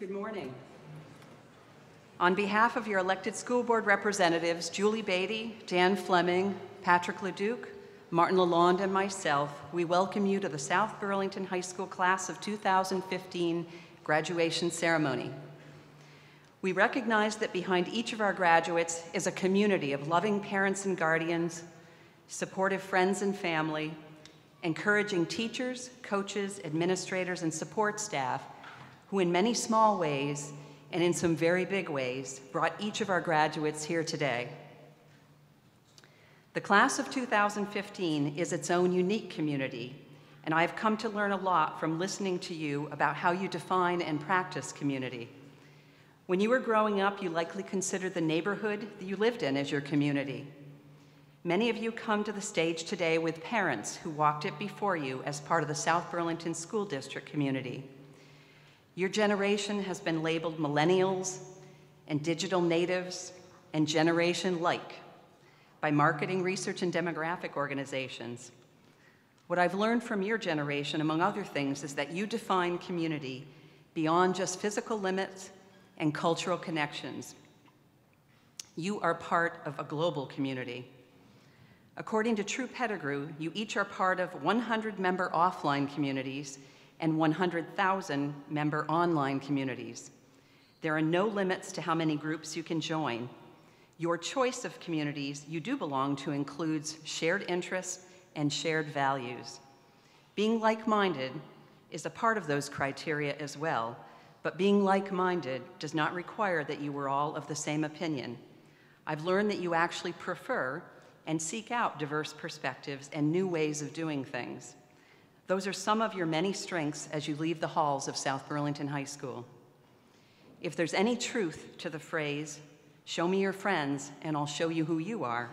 Good morning. On behalf of your elected school board representatives, Julie Beatty, Dan Fleming, Patrick LeDuc, Martin Lalonde, and myself, we welcome you to the South Burlington High School Class of 2015 graduation ceremony. We recognize that behind each of our graduates is a community of loving parents and guardians, supportive friends and family, encouraging teachers, coaches, administrators, and support staff who in many small ways and in some very big ways brought each of our graduates here today. The class of 2015 is its own unique community, and I've come to learn a lot from listening to you about how you define and practice community. When you were growing up, you likely considered the neighborhood that you lived in as your community. Many of you come to the stage today with parents who walked it before you as part of the South Burlington School District community. Your generation has been labeled millennials and digital natives and generation like by marketing research and demographic organizations. What I've learned from your generation, among other things, is that you define community beyond just physical limits and cultural connections. You are part of a global community. According to True Pettigrew, you each are part of 100-member offline communities and 100,000-member online communities. There are no limits to how many groups you can join. Your choice of communities you do belong to includes shared interests and shared values. Being like-minded is a part of those criteria as well, but being like-minded does not require that you were all of the same opinion. I've learned that you actually prefer and seek out diverse perspectives and new ways of doing things. Those are some of your many strengths as you leave the halls of South Burlington High School. If there's any truth to the phrase, "Show me your friends and I'll show you who you are,"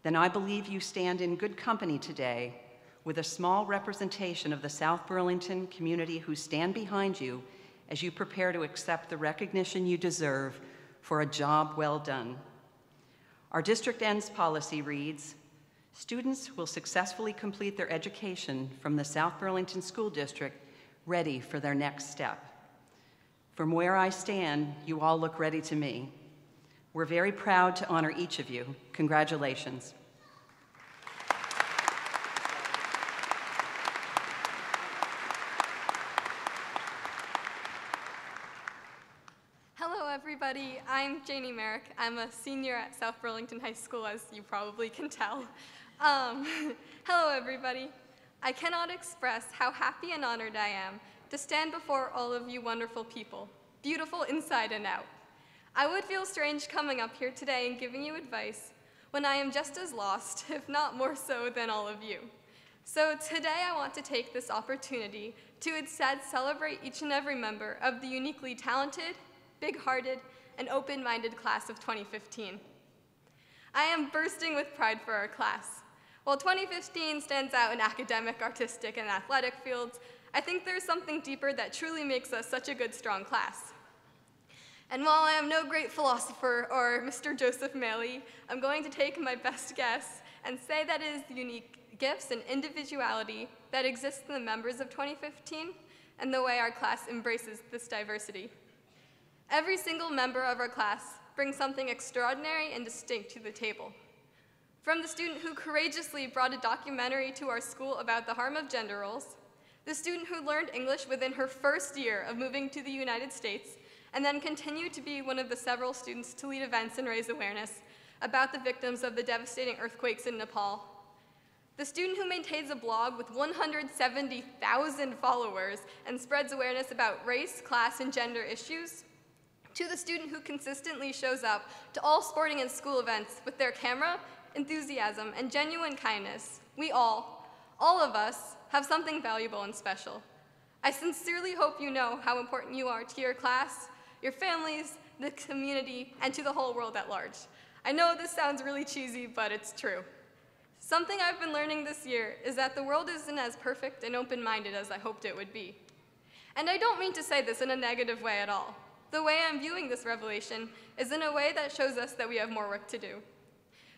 then I believe you stand in good company today with a small representation of the South Burlington community who stand behind you as you prepare to accept the recognition you deserve for a job well done. Our district ends policy reads, students will successfully complete their education from the South Burlington School District ready for their next step. From where I stand, you all look ready to me. We're very proud to honor each of you. Congratulations. Hello, everybody. I'm Janie Merrick. I'm a senior at South Burlington High School, as you probably can tell. Hello, everybody. I cannot express how happy and honored I am to stand before all of you wonderful people, beautiful inside and out. I would feel strange coming up here today and giving you advice when I am just as lost, if not more so, than all of you. So today I want to take this opportunity to instead celebrate each and every member of the uniquely talented, big-hearted, and open-minded class of 2015. I am bursting with pride for our class. While 2015 stands out in academic, artistic, and athletic fields, I think there's something deeper that truly makes us such a good, strong class. And while I am no great philosopher or Mr. Joseph Mailey, I'm going to take my best guess and say that it is the unique gifts and individuality that exists in the members of 2015 and the way our class embraces this diversity. Every single member of our class brings something extraordinary and distinct to the table. From the student who courageously brought a documentary to our school about the harm of gender roles, the student who learned English within her first year of moving to the United States, and then continued to be one of the several students to lead events and raise awareness about the victims of the devastating earthquakes in Nepal. The student who maintains a blog with 170,000 followers and spreads awareness about race, class, and gender issues, to the student who consistently shows up to all sporting and school events with their camera, enthusiasm, and genuine kindness. We all of us, have something valuable and special. I sincerely hope you know how important you are to your class, your families, the community, and to the whole world at large. I know this sounds really cheesy, but it's true. Something I've been learning this year is that the world isn't as perfect and open-minded as I hoped it would be. And I don't mean to say this in a negative way at all. The way I'm viewing this revelation is in a way that shows us that we have more work to do.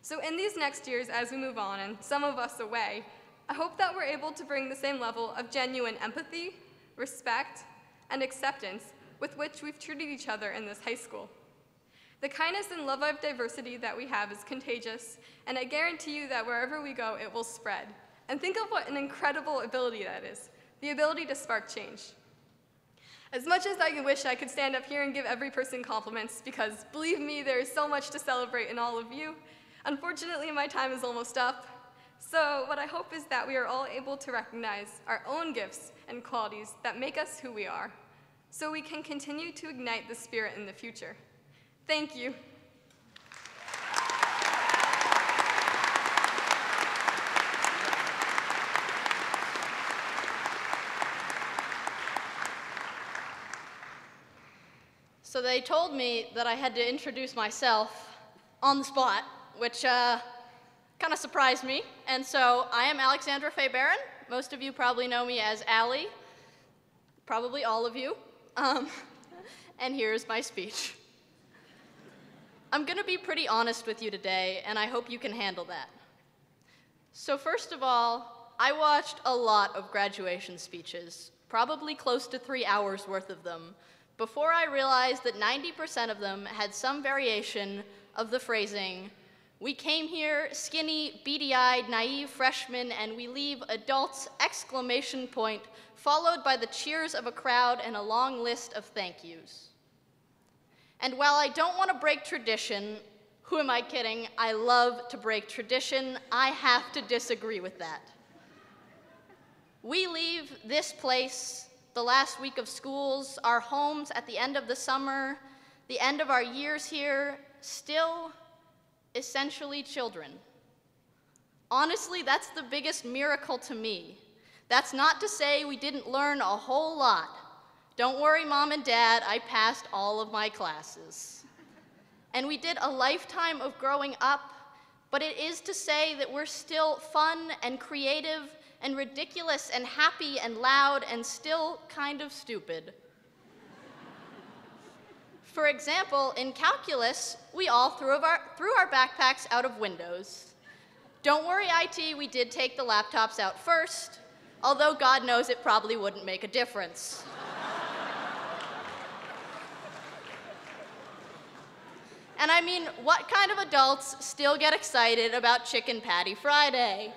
So in these next years, as we move on, and some of us away, I hope that we're able to bring the same level of genuine empathy, respect, and acceptance with which we've treated each other in this high school. The kindness and love of diversity that we have is contagious, and I guarantee you that wherever we go, it will spread. And think of what an incredible ability that is, the ability to spark change. As much as I wish I could stand up here and give every person compliments, because believe me, there is so much to celebrate in all of you, unfortunately, my time is almost up. So what I hope is that we are all able to recognize our own gifts and qualities that make us who we are, so we can continue to ignite the spirit in the future. Thank you. So they told me that I had to introduce myself on the spot, which kind of surprised me. And so I am Alexandra Faye Barron. Most of you probably know me as Allie, probably all of you. And here's my speech. I'm going to be pretty honest with you today, and I hope you can handle that. So first of all, I watched a lot of graduation speeches, probably close to 3 hours worth of them, before I realized that 90% of them had some variation of the phrasing, "We came here skinny, beady-eyed, naive freshmen, and we leave adults!" exclamation point, followed by the cheers of a crowd and a long list of thank yous. And while I don't want to break tradition, who am I kidding? I love to break tradition. I have to disagree with that. We leave this place, the last week of schools, our homes at the end of the summer, the end of our years here, still essentially children. Honestly, that's the biggest miracle to me. That's not to say we didn't learn a whole lot. Don't worry, Mom and Dad, I passed all of my classes. And we did a lifetime of growing up, but it is to say that we're still fun and creative and ridiculous and happy and loud and still kind of stupid. For example, in calculus, we all threw our backpacks out of windows. Don't worry, IT, we did take the laptops out first, although God knows it probably wouldn't make a difference. And I mean, what kind of adults still get excited about Chicken Patty Friday?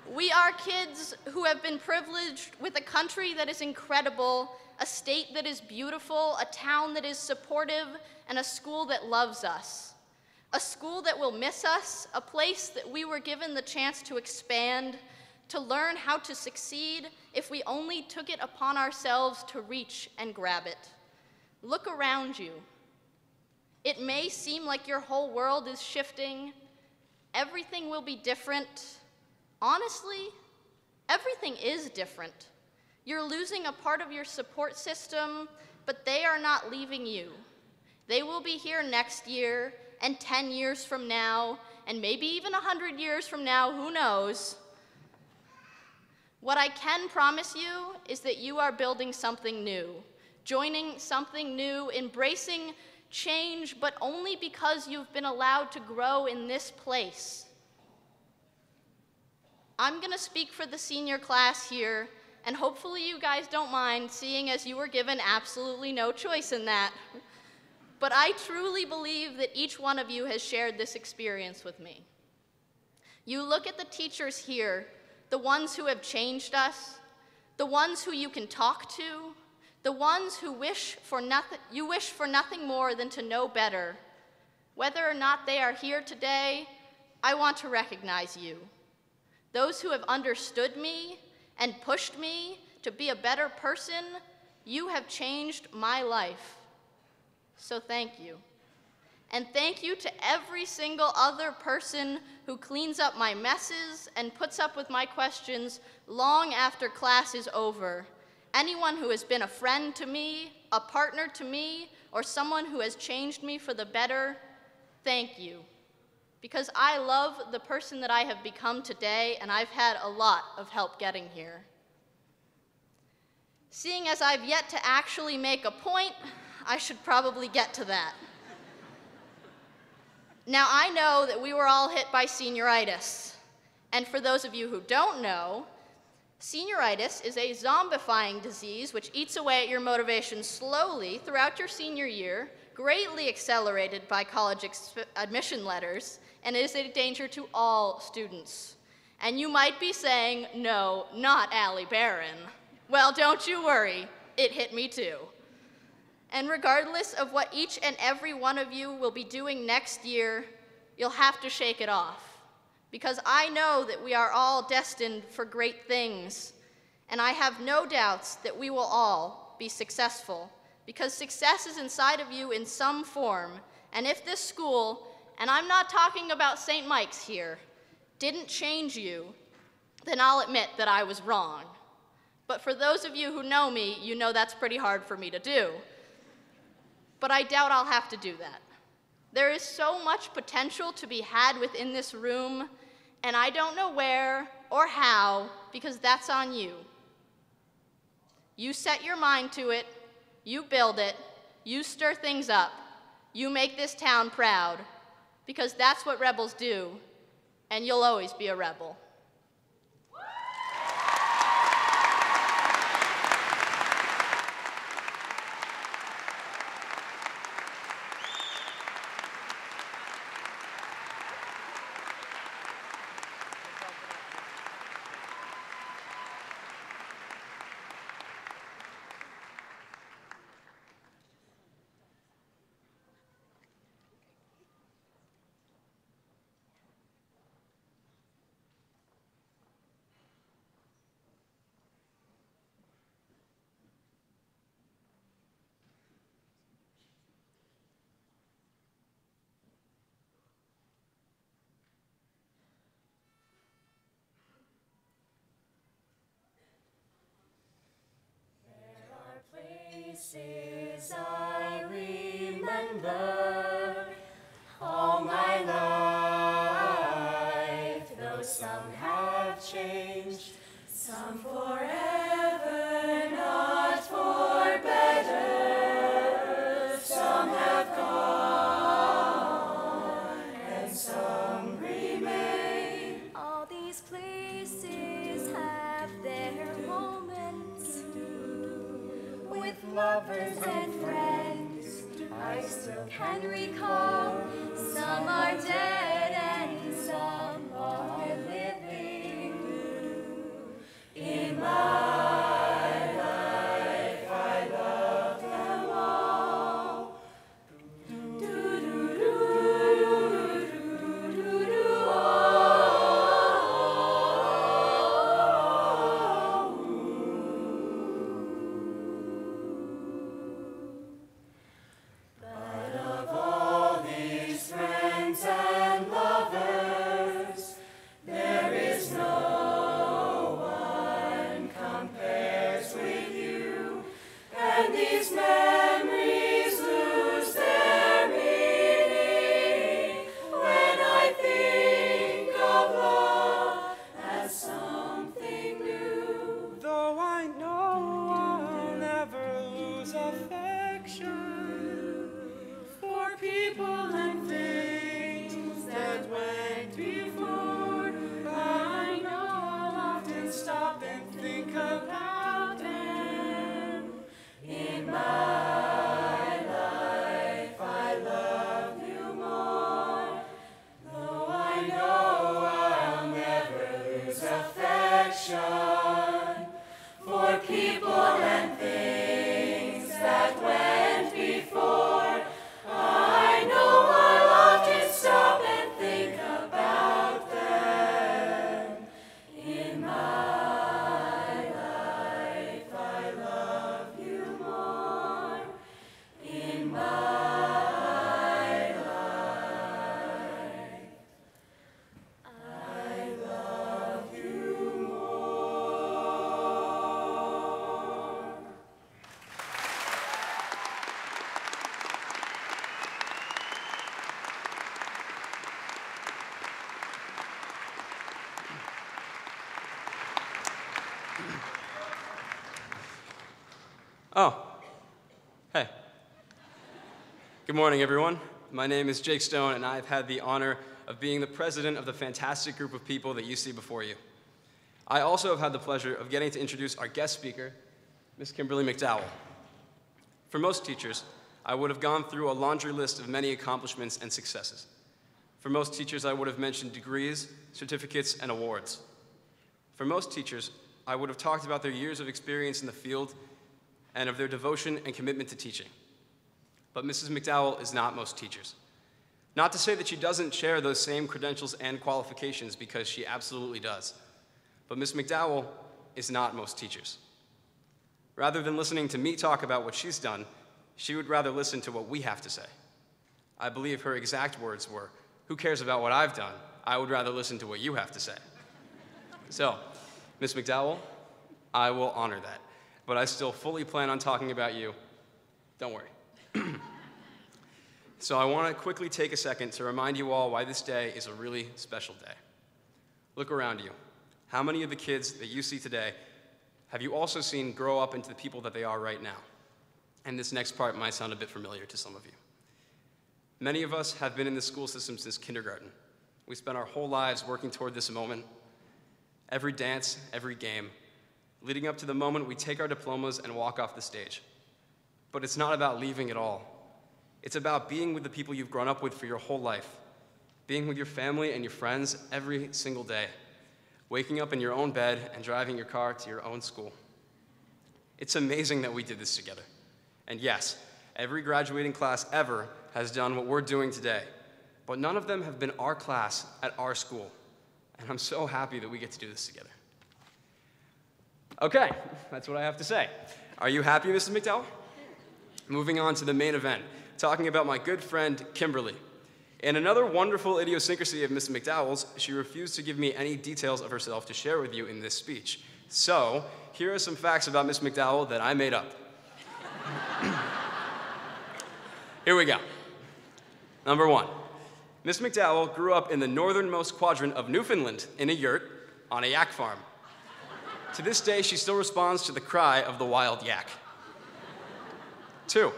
We are kids who have been privileged with a country that is incredible, a state that is beautiful, a town that is supportive, and a school that loves us. A school that will miss us, a place that we were given the chance to expand, to learn how to succeed if we only took it upon ourselves to reach and grab it. Look around you. It may seem like your whole world is shifting. Everything will be different. Honestly, everything is different. You're losing a part of your support system, but they are not leaving you. They will be here next year, and 10 years from now, and maybe even 100 years from now, who knows? What I can promise you is that you are building something new, joining something new, embracing change, but only because you've been allowed to grow in this place. I'm going to speak for the senior class here, and hopefully you guys don't mind, seeing as you were given absolutely no choice in that. But I truly believe that each one of you has shared this experience with me. You look at the teachers here, the ones who have changed us, the ones who you can talk to, the ones who you wish for nothing more than to know better. Whether or not they are here today, I want to recognize you. Those who have understood me and pushed me to be a better person, you have changed my life. So thank you. And thank you to every single other person who cleans up my messes and puts up with my questions long after class is over. Anyone who has been a friend to me, a partner to me, or someone who has changed me for the better, thank you. Because I love the person that I have become today, and I've had a lot of help getting here. Seeing as I've yet to actually make a point, I should probably get to that. Now, I know that we were all hit by senioritis. And for those of you who don't know, Senioritis is a zombifying disease which eats away at your motivation slowly throughout your senior year, greatly accelerated by college admission letters, and is a danger to all students. And you might be saying, no, not Allie Barron. Well, don't you worry, it hit me too. And regardless of what each and every one of you will be doing next year, you'll have to shake it off. Because I know that we are all destined for great things, and I have no doubts that we will all be successful, because success is inside of you in some form, and if this school, and I'm not talking about St. Mike's here, didn't change you, then I'll admit that I was wrong. But for those of you who know me, you know that's pretty hard for me to do. But I doubt I'll have to do that. There is so much potential to be had within this room, and I don't know where or how, because that's on you. You set your mind to it, you build it, you stir things up, you make this town proud, because that's what rebels do, and you'll always be a rebel. Places I remember all my life, though some have changed, some forever, not for better, some have gone, and some remain. All these places have their moments with lovers and friends. I still can recall. Some are dead and some are living. In my life, I love them all. But of all these friends and lovers, there is no one compares with you, and these memories lose their meaning when I think of love as something new. Though I know I'll never lose affection for people and things that went before, I know I'll often stop and think about them. In my life, I love you more, though I know I'll never lose affection for people and things that went before. I know I'll often stop and think about them. In my life, I love you more. In my life, I love you more. Oh, hey. Good morning, everyone. My name is Jake Stone, and I've had the honor of being the president of the fantastic group of people that you see before you. I also have had the pleasure of getting to introduce our guest speaker, Ms. Kimberly McDowell. For most teachers, I would have gone through a laundry list of many accomplishments and successes. For most teachers, I would have mentioned degrees, certificates, and awards. For most teachers, I would have talked about their years of experience in the field and of their devotion and commitment to teaching. But Mrs. McDowell is not most teachers. Not to say that she doesn't share those same credentials and qualifications, because she absolutely does. But Ms. McDowell is not most teachers. Rather than listening to me talk about what she's done, she would rather listen to what we have to say. I believe her exact words were, "Who cares about what I've done? I would rather listen to what you have to say." So, Ms. McDowell, I will honor that, but I still fully plan on talking about you. Don't worry. So I want to quickly take a second to remind you all why this day is a really special day. Look around you. How many of the kids that you see today have you also seen grow up into the people that they are right now? And this next part might sound a bit familiar to some of you. Many of us have been in the school system since kindergarten. We spent our whole lives working toward this moment. Every dance, every game, leading up to the moment we take our diplomas and walk off the stage. But it's not about leaving at all. It's about being with the people you've grown up with for your whole life, being with your family and your friends every single day, waking up in your own bed and driving your car to your own school. It's amazing that we did this together. And yes, every graduating class ever has done what we're doing today, but none of them have been our class at our school. And I'm so happy that we get to do this together. Okay, that's what I have to say. Are you happy, Mrs. McDowell? Moving on to the main event, talking about my good friend, Kimberly. In another wonderful idiosyncrasy of Mrs. McDowell's, she refused to give me any details of herself to share with you in this speech. So, here are some facts about Miss McDowell that I made up. Here we go. Number 1. Miss McDowell grew up in the northernmost quadrant of Newfoundland in a yurt on a yak farm. To this day, she still responds to the cry of the wild yak. 2.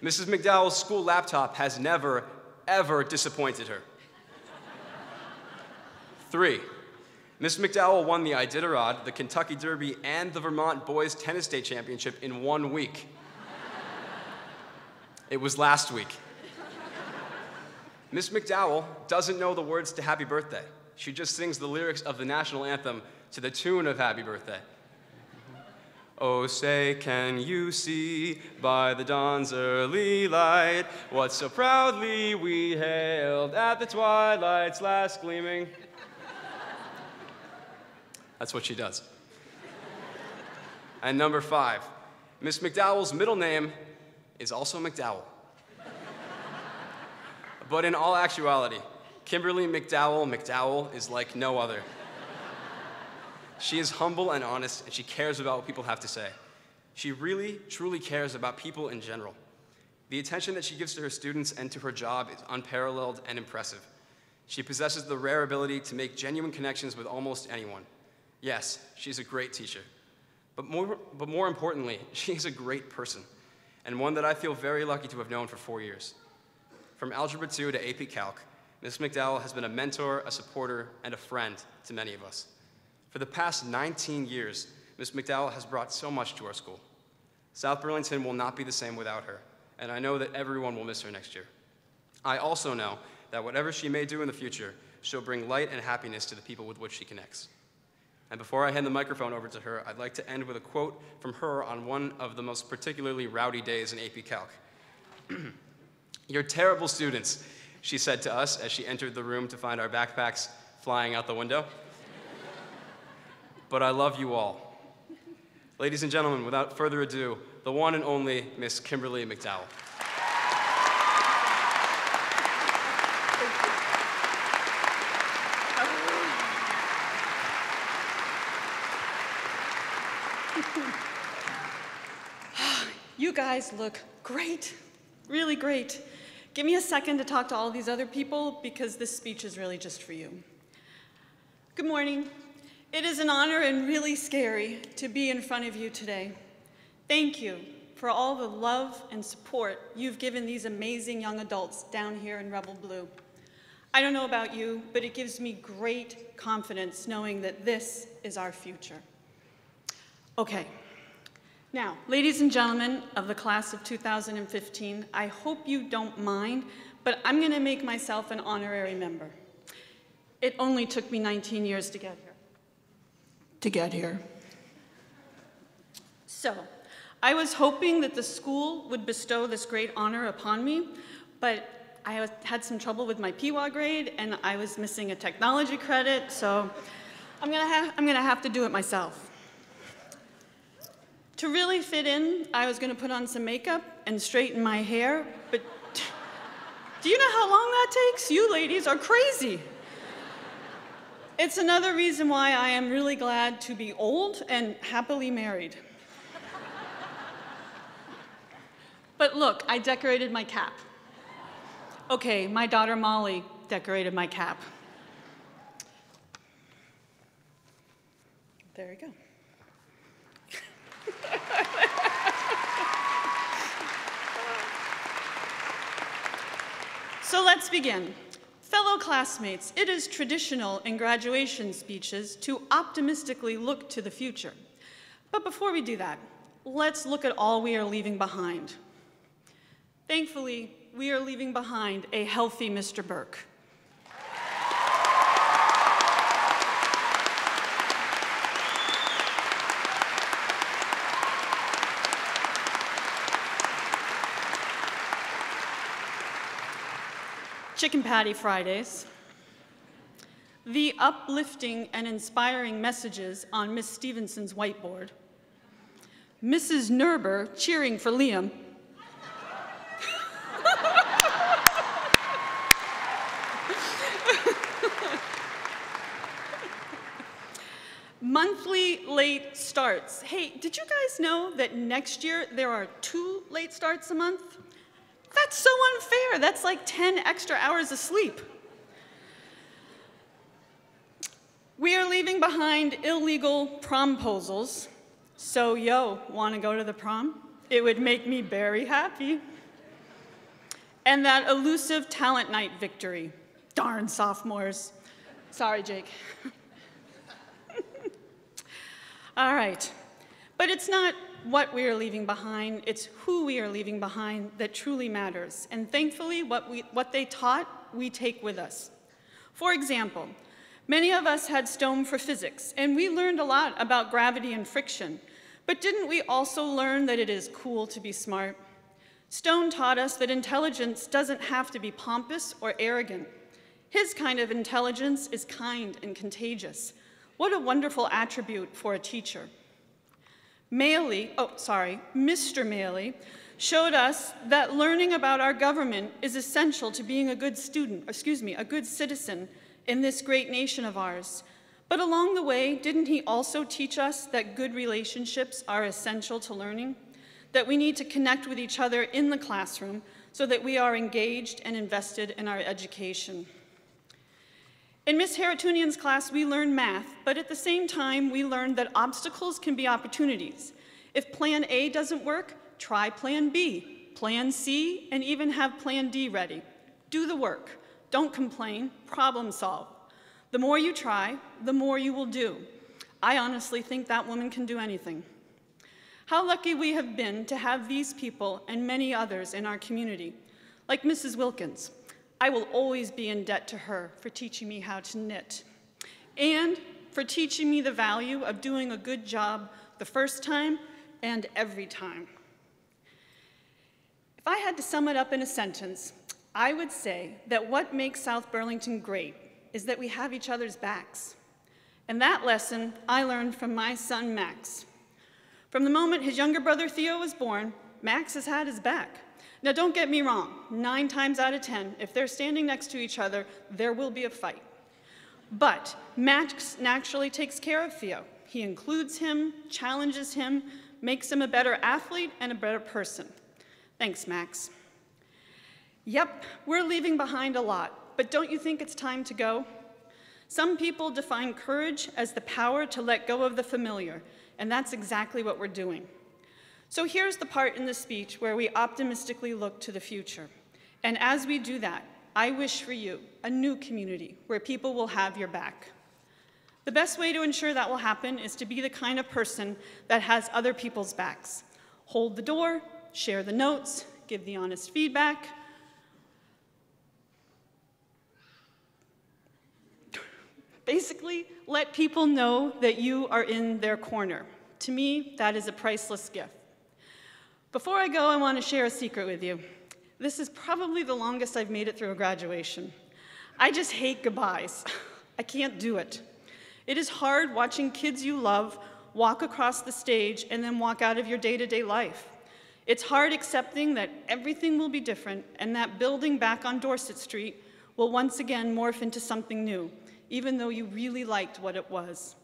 Mrs. McDowell's school laptop has never, ever disappointed her. 3. Miss McDowell won the Iditarod, the Kentucky Derby, and the Vermont Boys Tennis State Championship in 1 week. It was last week. Miss McDowell doesn't know the words to Happy Birthday. She just sings the lyrics of the national anthem to the tune of Happy Birthday. Oh, say, can you see by the dawn's early light what so proudly we hailed at the twilight's last gleaming? That's what she does. And number 5, Miss McDowell's middle name is also McDowell. But in all actuality, Kimberly McDowell is like no other. She is humble and honest, and she cares about what people have to say. She really, truly cares about people in general. The attention that she gives to her students and to her job is unparalleled and impressive. She possesses the rare ability to make genuine connections with almost anyone. Yes, she's a great teacher. But more importantly, she is a great person, and one that I feel very lucky to have known for 4 years. From Algebra 2 to AP Calc, Ms. McDowell has been a mentor, a supporter, and a friend to many of us. For the past 19 years, Ms. McDowell has brought so much to our school. South Burlington will not be the same without her, and I know that everyone will miss her next year. I also know that whatever she may do in the future, she'll bring light and happiness to the people with which she connects. And before I hand the microphone over to her, I'd like to end with a quote from her on one of the most particularly rowdy days in AP Calc. "You're terrible students," she said to us as she entered the room to find our backpacks flying out the window. "But I love you all." Ladies and gentlemen, without further ado, the one and only Miss Kimberly McDowell. You guys look great, really great. Give me a second to talk to all these other people because this speech is really just for you. Good morning. It is an honor and really scary to be in front of you today. Thank you for all the love and support you've given these amazing young adults down here in Rebel Blue. I don't know about you, but it gives me great confidence knowing that this is our future. Okay. Now, ladies and gentlemen of the class of 2015, I hope you don't mind, but I'm going to make myself an honorary member. It only took me 19 years to get here. So, I was hoping that the school would bestow this great honor upon me, but I had some trouble with my PWA grade, and I was missing a technology credit, so I'm gonna have to do it myself. To really fit in, I was gonna put on some makeup and straighten my hair, but do you know how long that takes? You ladies are crazy. It's another reason why I am really glad to be old and happily married. But look, I decorated my cap. Okay, my daughter Molly decorated my cap. There you go. So let's begin. Fellow classmates, it is traditional in graduation speeches to optimistically look to the future. But before we do that, let's look at all we are leaving behind. Thankfully, we are leaving behind a healthy Mr. Burke. Chicken Patty Fridays, the uplifting and inspiring messages on Miss Stevenson's whiteboard, Mrs. Nerber cheering for Liam, monthly late starts. Hey, did you guys know that next year there are 2 late starts a month? That's so unfair. That's like 10 extra hours of sleep. We are leaving behind illegal promposals. So, yo, want to go to the prom? It would make me very happy. And that elusive talent night victory. Darn sophomores. Sorry, Jake. All right. But it's not what we are leaving behind, it's who we are leaving behind that truly matters. And thankfully, what they taught, we take with us. For example, many of us had STOME for physics, and we learned a lot about gravity and friction. But didn't we also learn that it is cool to be smart? Stone taught us that intelligence doesn't have to be pompous or arrogant. His kind of intelligence is kind and contagious. What a wonderful attribute for a teacher. Mr. Maley showed us that learning about our government is essential to being a good a good citizen in this great nation of ours. But along the way, didn't he also teach us that good relationships are essential to learning? That we need to connect with each other in the classroom so that we are engaged and invested in our education. In Miss Haratunian's class, we learned math, but at the same time, we learned that obstacles can be opportunities. If plan A doesn't work, try plan B, plan C, and even have plan D ready. Do the work. Don't complain. Problem solve. The more you try, the more you will do. I honestly think that woman can do anything. How lucky we have been to have these people and many others in our community, like Mrs. Wilkins. I will always be in debt to her for teaching me how to knit and for teaching me the value of doing a good job the first time and every time. If I had to sum it up in a sentence, I would say that what makes South Burlington great is that we have each other's backs. And that lesson I learned from my son, Max. From the moment his younger brother Theo was born, Max has had his back. Now, don't get me wrong, 9 times out of 10, if they're standing next to each other, there will be a fight. But Max naturally takes care of Theo. He includes him, challenges him, makes him a better athlete and a better person. Thanks, Max. Yep, we're leaving behind a lot, but don't you think it's time to go? Some people define courage as the power to let go of the familiar, and that's exactly what we're doing. So here's the part in the speech where we optimistically look to the future. And as we do that, I wish for you a new community where people will have your back. The best way to ensure that will happen is to be the kind of person that has other people's backs. Hold the door, share the notes, give the honest feedback. Basically, let people know that you are in their corner. To me, that is a priceless gift. Before I go, I want to share a secret with you. This is probably the longest I've made it through a graduation. I just hate goodbyes. I can't do it. It is hard watching kids you love walk across the stage and then walk out of your day-to-day life. It's hard accepting that everything will be different and that building back on Dorset Street will once again morph into something new, even though you really liked what it was.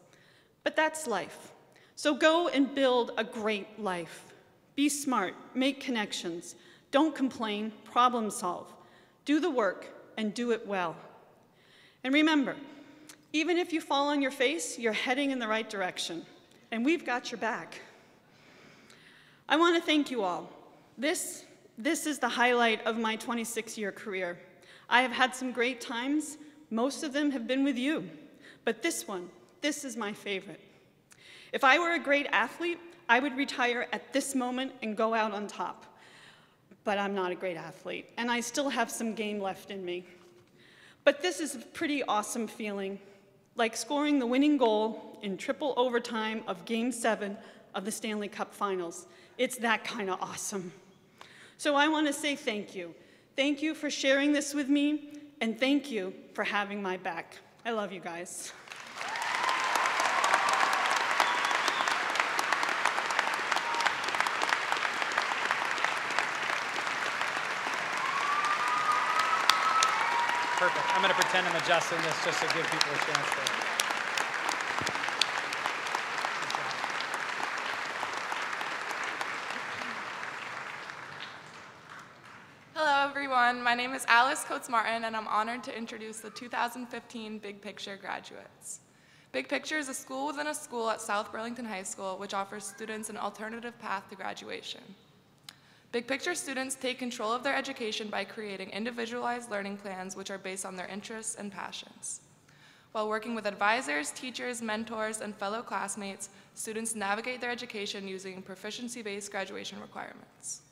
But that's life. So go and build a great life. Be smart, make connections, don't complain, problem solve. Do the work and do it well. And remember, even if you fall on your face, you're heading in the right direction, and we've got your back. I want to thank you all. This is the highlight of my 26-year career. I have had some great times. Most of them have been with you, but this is my favorite. If I were a great athlete, I would retire at this moment and go out on top. But I'm not a great athlete, and I still have some game left in me. But this is a pretty awesome feeling, like scoring the winning goal in triple overtime of Game 7 of the Stanley Cup Finals. It's that kind of awesome. So I want to say thank you. Thank you for sharing this with me, and thank you for having my back. I love you guys. Perfect. I'm going to pretend I'm adjusting this just to give people a chance to. Hello, everyone. My name is Alice Coates-Martin, and I'm honored to introduce the 2015 Big Picture graduates. Big Picture is a school within a school at South Burlington High School, which offers students an alternative path to graduation. Big Picture students take control of their education by creating individualized learning plans which are based on their interests and passions. While working with advisors, teachers, mentors, and fellow classmates, students navigate their education using proficiency-based graduation requirements.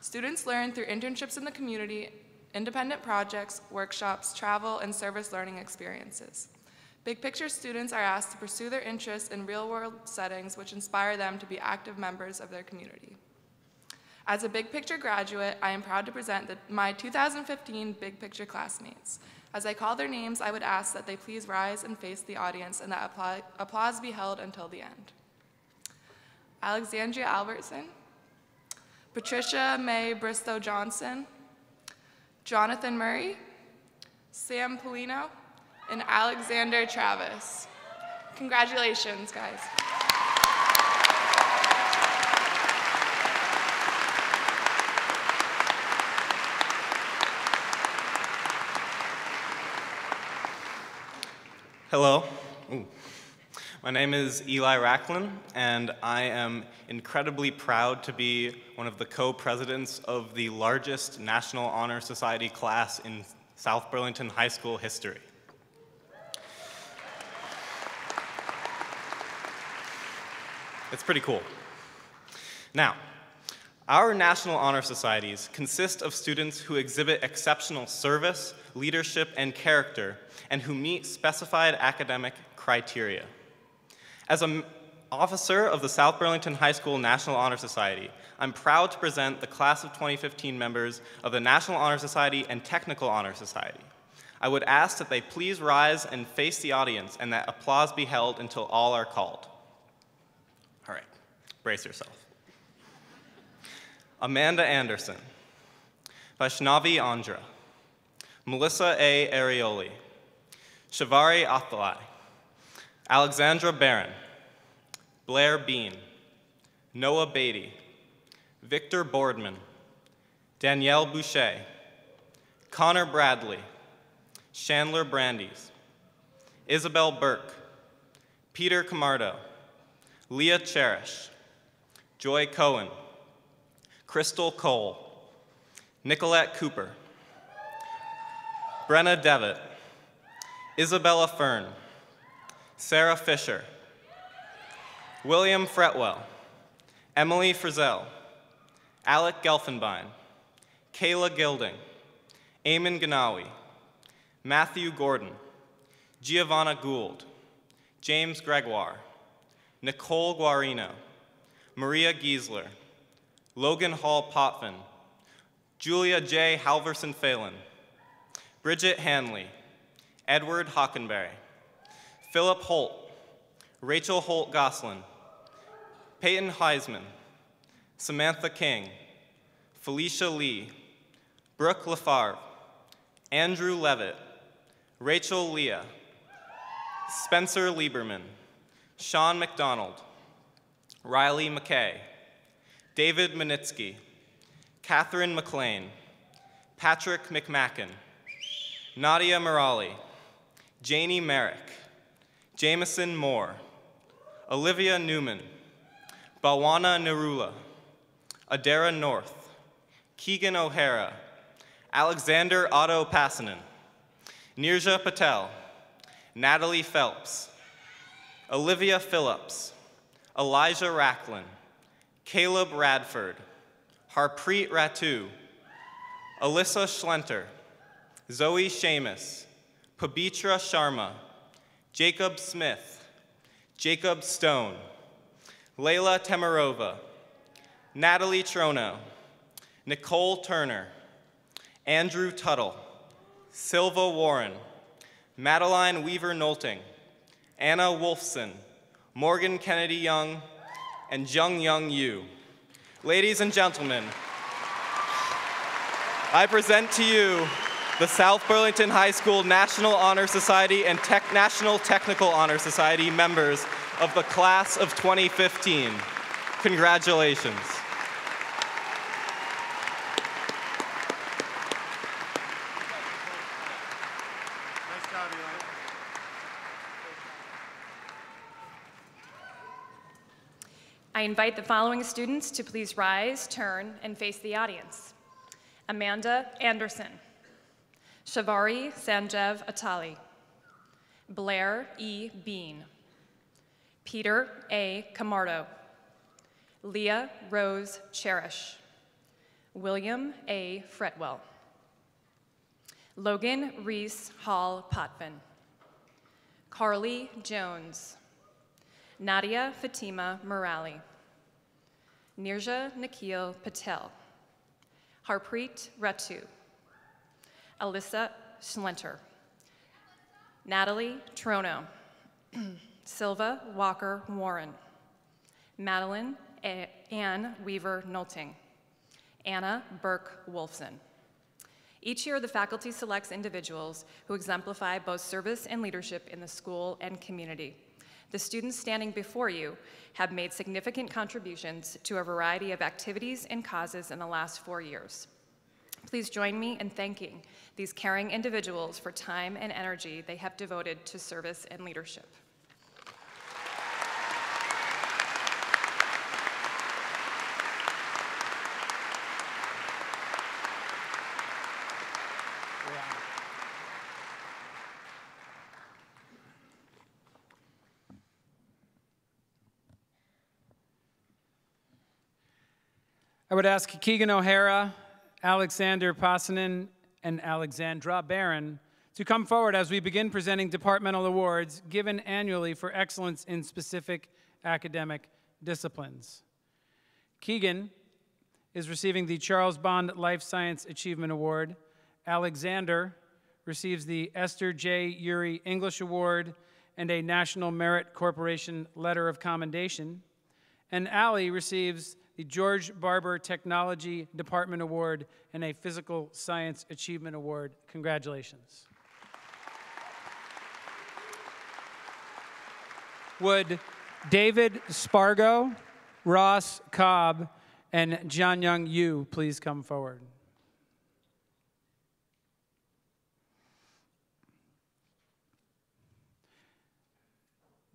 Students learn through internships in the community, independent projects, workshops, travel, and service learning experiences. Big Picture students are asked to pursue their interests in real-world settings which inspire them to be active members of their community. As a Big Picture graduate, I am proud to present my 2015 Big Picture classmates. As I call their names, I would ask that they please rise and face the audience and that applause be held until the end. Alexandria Albertson, Patricia May Bristow Johnson, Jonathan Murray, Sam Polino, and Alexander Travis. Congratulations, guys. Hello. Ooh. My name is Eli Racklin, and I am incredibly proud to be one of the co-presidents of the largest National Honor Society class in South Burlington High School history. It's pretty cool. Now, our National Honor Societies consist of students who exhibit exceptional service, leadership, and character, and who meet specified academic criteria. As an officer of the South Burlington High School National Honor Society, I'm proud to present the class of 2015 members of the National Honor Society and Technical Honor Society. I would ask that they please rise and face the audience and that applause be held until all are called. All right, brace yourself. Amanda Anderson, Vaishnavi Andra, Melissa A. Arioli, Shivari Athalai, Alexandra Barron, Blair Bean, Noah Beatty, Victor Boardman, Danielle Boucher, Connor Bradley, Chandler Brandeis, Isabel Burke, Peter Camardo, Leah Cherish, Joy Cohen, Crystal Cole, Nicolette Cooper, Brenna Devitt, Isabella Fern, Sarah Fisher, William Fretwell, Emily Frizzell, Alec Gelfenbein, Kayla Gilding, Eamon Ganawi, Matthew Gordon, Giovanna Gould, James Gregoire, Nicole Guarino, Maria Giesler, Logan Hall Potvin, Julia J. Halverson Phelan, Bridget Hanley, Edward Hockenberry, Philip Holt, Rachel Holt Goslin, Peyton Heisman, Samantha King, Felicia Lee, Brooke LaFarve, Andrew Levitt, Rachel Leah, Spencer Lieberman, Sean McDonald, Riley McKay, David Manitsky, Catherine McLean, Patrick McMacken, Nadia Morali, Janie Merrick, Jameson Moore, Olivia Newman, Bawana Nerula, Adara North, Keegan O'Hara, Alexander Otto Passanen, Nirja Patel, Natalie Phelps, Olivia Phillips, Elijah Racklin, Caleb Radford, Harpreet Ratu, Alyssa Schlenter, Zoe Seamus, Pabitra Sharma, Jacob Smith, Jacob Stone, Layla Temerova, Natalie Trono, Nicole Turner, Andrew Tuttle, Silva Warren, Madeline Weaver-Nolting, Anna Wolfson, Morgan Kennedy Young, and Jung Young Yu. Ladies and gentlemen, I present to you the South Burlington High School National Honor Society and National Technical Honor Society members of the class of 2015. Congratulations. I invite the following students to please rise, turn, and face the audience. Amanda Anderson, Shavari Sanjeev Atali, Blair E. Bean, Peter A. Camardo, Leah Rose Cherish, William A. Fretwell, Logan Reese Hall Potvin, Carly Jones, Nadia Fatima Morali, Nirja Nikhil Patel, Harpreet Ratu, Alyssa Schlenter, Natalie Trono, Silva Walker Warren, Madeline Ann Weaver-Nolting, Anna Burke Wolfson. Each year, the faculty selects individuals who exemplify both service and leadership in the school and community. The students standing before you have made significant contributions to a variety of activities and causes in the last 4 years. Please join me in thanking these caring individuals for time and energy they have devoted to service and leadership. I would ask Keegan O'Hara, Alexander Passanen, and Alexandra Barron to come forward as we begin presenting departmental awards given annually for excellence in specific academic disciplines. Keegan is receiving the Charles Bond Life Science Achievement Award. Alexander receives the Esther J. Urey English Award and a National Merit Corporation Letter of Commendation. And Allie receives the George Barber Technology Department Award and a Physical Science Achievement Award. Congratulations. Would David Spargo, Ross Cobb, and John Young Yu please come forward?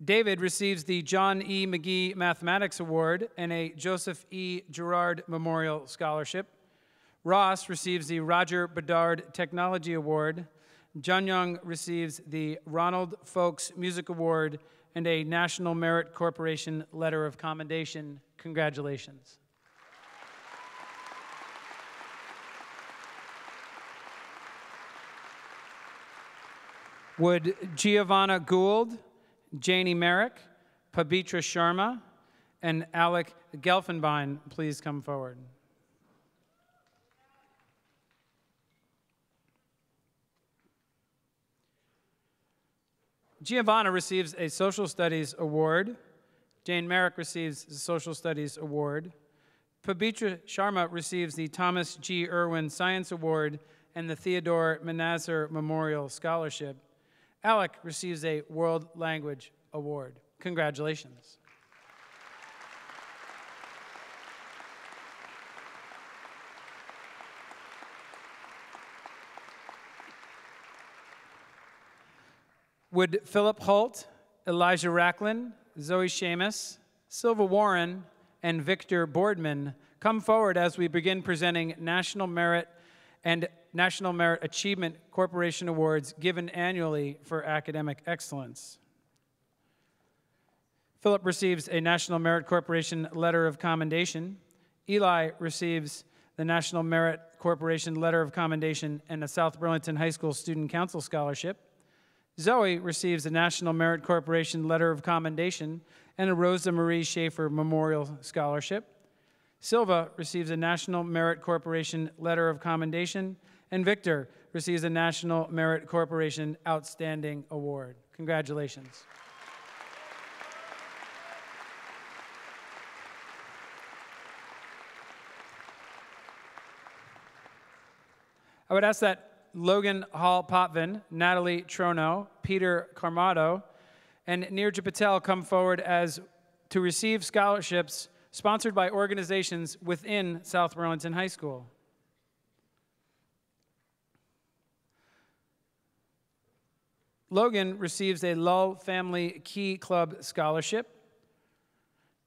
David receives the John E. McGee Mathematics Award and a Joseph E. Gerard Memorial Scholarship. Ross receives the Roger Bedard Technology Award. Junyoung receives the Ronald Folks Music Award and a National Merit Corporation Letter of Commendation. Congratulations. Would Giovanna Gould, Janie Merrick, Pabitra Sharma, and Alec Gelfenbein please come forward? Giovanna receives a Social Studies Award. Jane Merrick receives the Social Studies Award. Pabitra Sharma receives the Thomas G. Irwin Science Award and the Theodore Manazar Memorial Scholarship. Alec receives a World Language Award. Congratulations. Would Philip Holt, Elijah Racklin, Zoe Seamus, Silva Warren, and Victor Boardman come forward as we begin presenting National Merit and National Merit Achievement Corporation Awards given annually for academic excellence. Philip receives a National Merit Corporation Letter of Commendation. Eli receives the National Merit Corporation Letter of Commendation and a South Burlington High School Student Council Scholarship. Zoe receives the National Merit Corporation Letter of Commendation and a Rosa Marie Schaefer Memorial Scholarship. Silva receives a National Merit Corporation Letter of Commendation, and Victor receives a National Merit Corporation Outstanding Award. Congratulations. I would ask that Logan Hall Potvin, Natalie Trono, Peter Carmato, and Nirja Patel come forward to receive scholarships sponsored by organizations within South Burlington High School. Logan receives a Lull Family Key Club Scholarship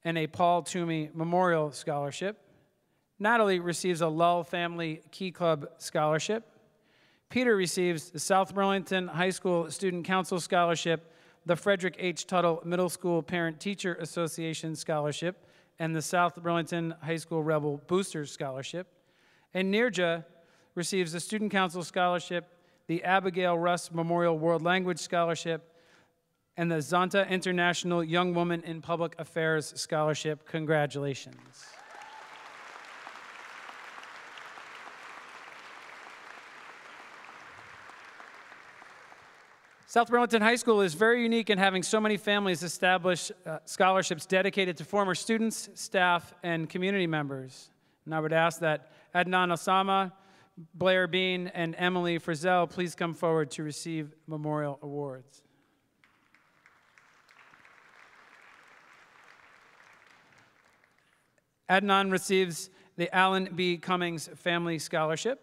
and a Paul Toomey Memorial Scholarship. Natalie receives a Lull Family Key Club Scholarship. Peter receives the South Burlington High School Student Council Scholarship, the Frederick H. Tuttle Middle School Parent-Teacher Association Scholarship, and the South Burlington High School Rebel Boosters Scholarship. And Nirja receives the Student Council Scholarship, the Abigail Russ Memorial World Language Scholarship, and the Zonta International Young Woman in Public Affairs Scholarship. Congratulations. South Burlington High School is very unique in having so many families establish scholarships dedicated to former students, staff, and community members. And I would ask that Adnan Osama, Blair Bean, and Emily Frizzell please come forward to receive memorial awards. Adnan receives the Alan B. Cummings Family Scholarship.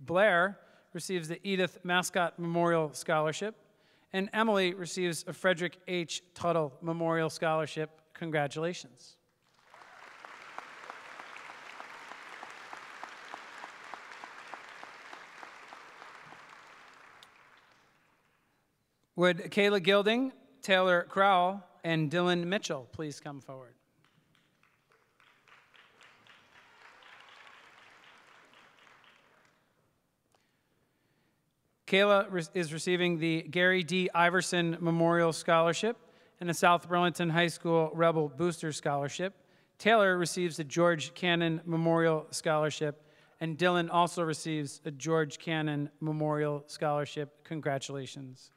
Blair receives the Edith Mascott Memorial Scholarship. And Emily receives a Frederick H. Tuttle Memorial Scholarship. Congratulations. Would Kayla Gilding, Taylor Crowell, and Dylan Mitchell please come forward? Kayla is receiving the Gary D. Iverson Memorial Scholarship and the South Burlington High School Rebel Booster Scholarship. Taylor receives the George Cannon Memorial Scholarship, and Dylan also receives a George Cannon Memorial Scholarship. Congratulations.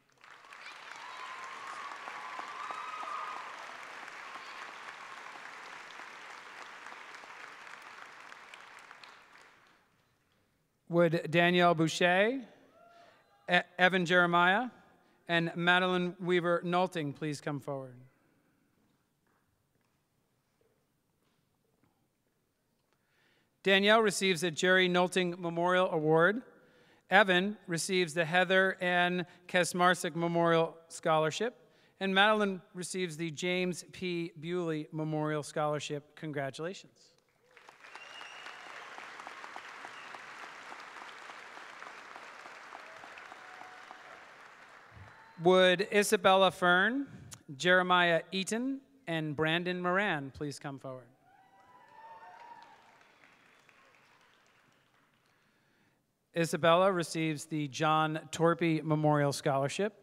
Would Danielle Boucher, Evan Jeremiah, and Madeline Weaver Nolting please come forward? Danielle receives the Jerry Nolting Memorial Award. Evan receives the Heather Ann Kesmarsik Memorial Scholarship. And Madeline receives the James P. Bewley Memorial Scholarship. Congratulations. Would Isabella Fern, Jeremiah Eaton, and Brandon Moran please come forward? Isabella receives the John Torpy Memorial Scholarship.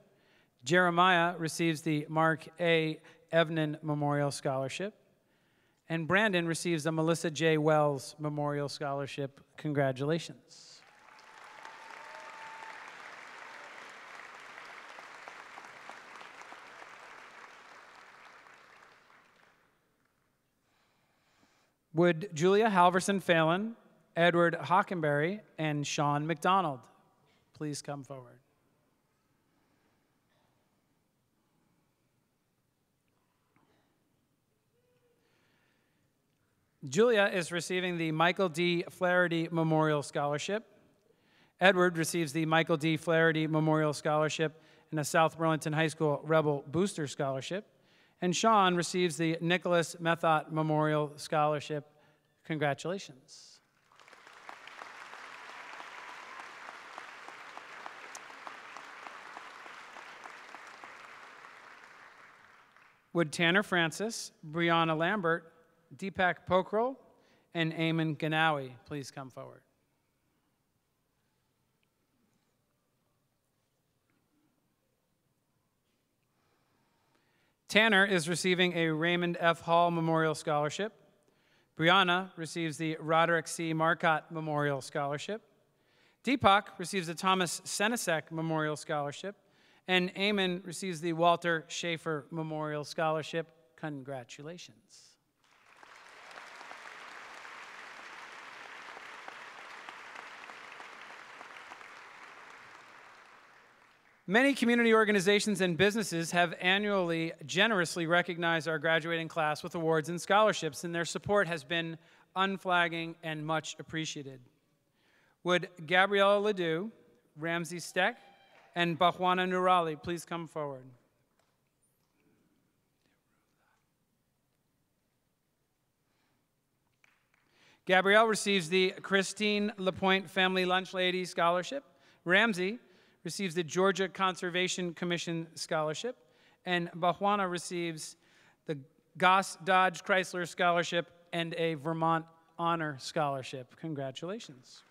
Jeremiah receives the Mark A. Evnan Memorial Scholarship. And Brandon receives the Melissa J. Wells Memorial Scholarship. Congratulations. Would Julia Halverson Phelan, Edward Hockenberry, and Sean McDonald please come forward? Julia is receiving the Michael D. Flaherty Memorial Scholarship. Edward receives the Michael D. Flaherty Memorial Scholarship and the South Burlington High School Rebel Booster Scholarship. And Sean receives the Nicholas Methot Memorial Scholarship. Congratulations. Would Tanner Francis, Brianna Lambert, Deepak Pokral, and Eamon Ganawi please come forward? Tanner is receiving a Raymond F. Hall Memorial Scholarship. Brianna receives the Roderick C. Marcotte Memorial Scholarship. Deepak receives the Thomas Senesek Memorial Scholarship. And Eamon receives the Walter Schaefer Memorial Scholarship. Congratulations. Many community organizations and businesses have annually generously recognized our graduating class with awards and scholarships, and their support has been unflagging and much appreciated. Would Gabriella Ledoux, Ramsey Steck, and Bahwana Nurali please come forward? Gabrielle receives the Christine LaPointe Family Lunch Lady Scholarship. Ramsey receives the Georgia Conservation Commission Scholarship, and Bahwana receives the Goss Dodge Chrysler Scholarship and a Vermont Honor Scholarship. Congratulations.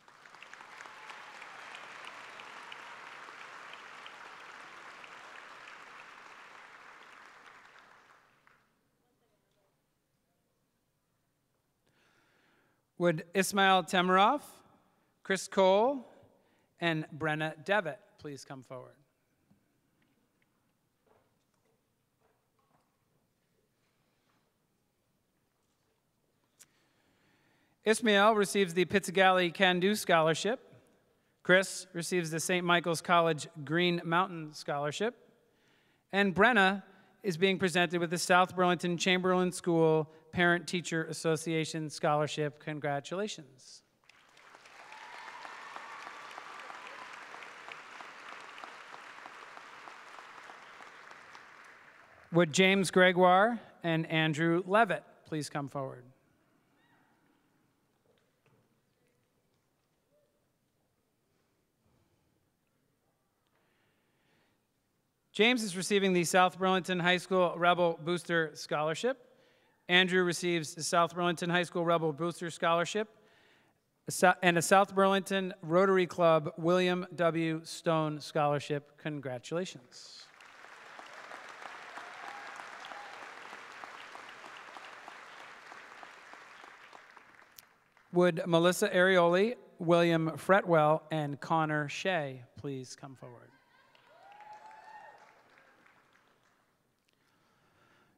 Would Ismail Temirov, Chris Cole, and Brenna Devitt please come forward? Ismail receives the Pizzagalli Can-Do Scholarship. Chris receives the St. Michael's College Green Mountain Scholarship. And Brenna is being presented with the South Burlington Chamberlain School Parent-Teacher Association Scholarship. Congratulations. Would James Gregoire and Andrew Levitt please come forward? James is receiving the South Burlington High School Rebel Booster Scholarship. Andrew receives the South Burlington High School Rebel Booster Scholarship and a South Burlington Rotary Club William W. Stone Scholarship. Congratulations. Would Melissa Arioli, William Fretwell, and Connor Shea please come forward?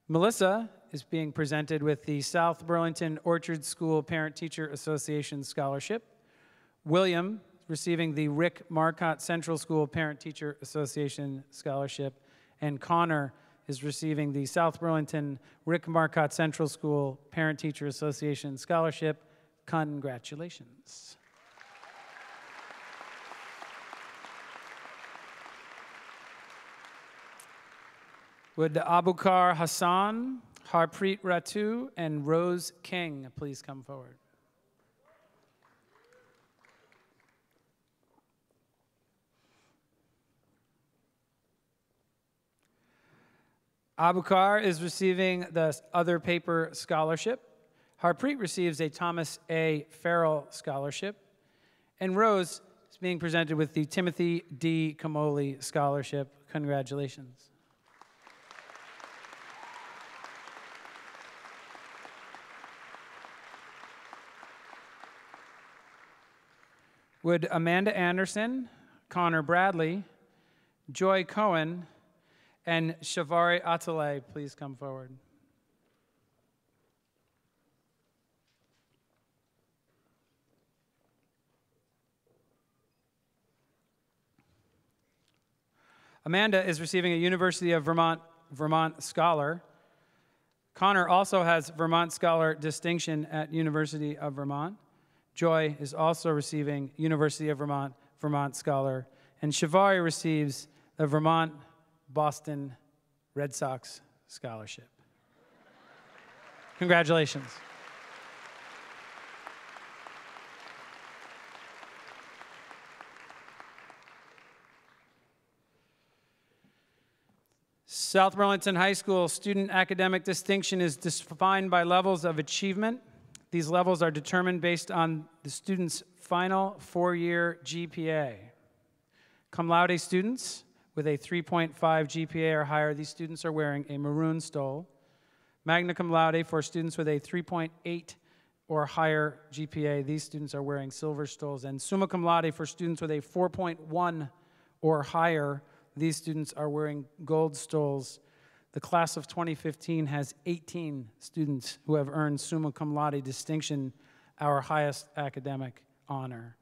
Melissa is being presented with the South Burlington Orchard School Parent-Teacher Association Scholarship. William receiving the Rick Marcotte Central School Parent-Teacher Association Scholarship. And Connor is receiving the South Burlington Rick Marcotte Central School Parent-Teacher Association Scholarship. Congratulations. Would Abukar Hassan, Harpreet Ratu, and Rose King please come forward? Abukar is receiving the Other Paper Scholarship. Harpreet receives a Thomas A. Farrell Scholarship. And Rose is being presented with the Timothy D. Kamoli Scholarship. Congratulations. Would Amanda Anderson, Connor Bradley, Joy Cohen, and Shavari Atale please come forward? Amanda is receiving a University of Vermont Scholar. Connor also has Vermont Scholar distinction at University of Vermont. Joy is also receiving University of Vermont Scholar. And Shavari receives the Vermont Boston Red Sox Scholarship. Congratulations. South Burlington High School student academic distinction is defined by levels of achievement. These levels are determined based on the student's final four-year GPA. Cum laude students with a 3.5 GPA or higher, these students are wearing a maroon stole. Magna cum laude for students with a 3.8 or higher GPA, these students are wearing silver stoles. And summa cum laude for students with a 4.1 or higher, these students are wearing gold stoles. The class of 2015 has 18 students who have earned summa cum laude distinction, our highest academic honor.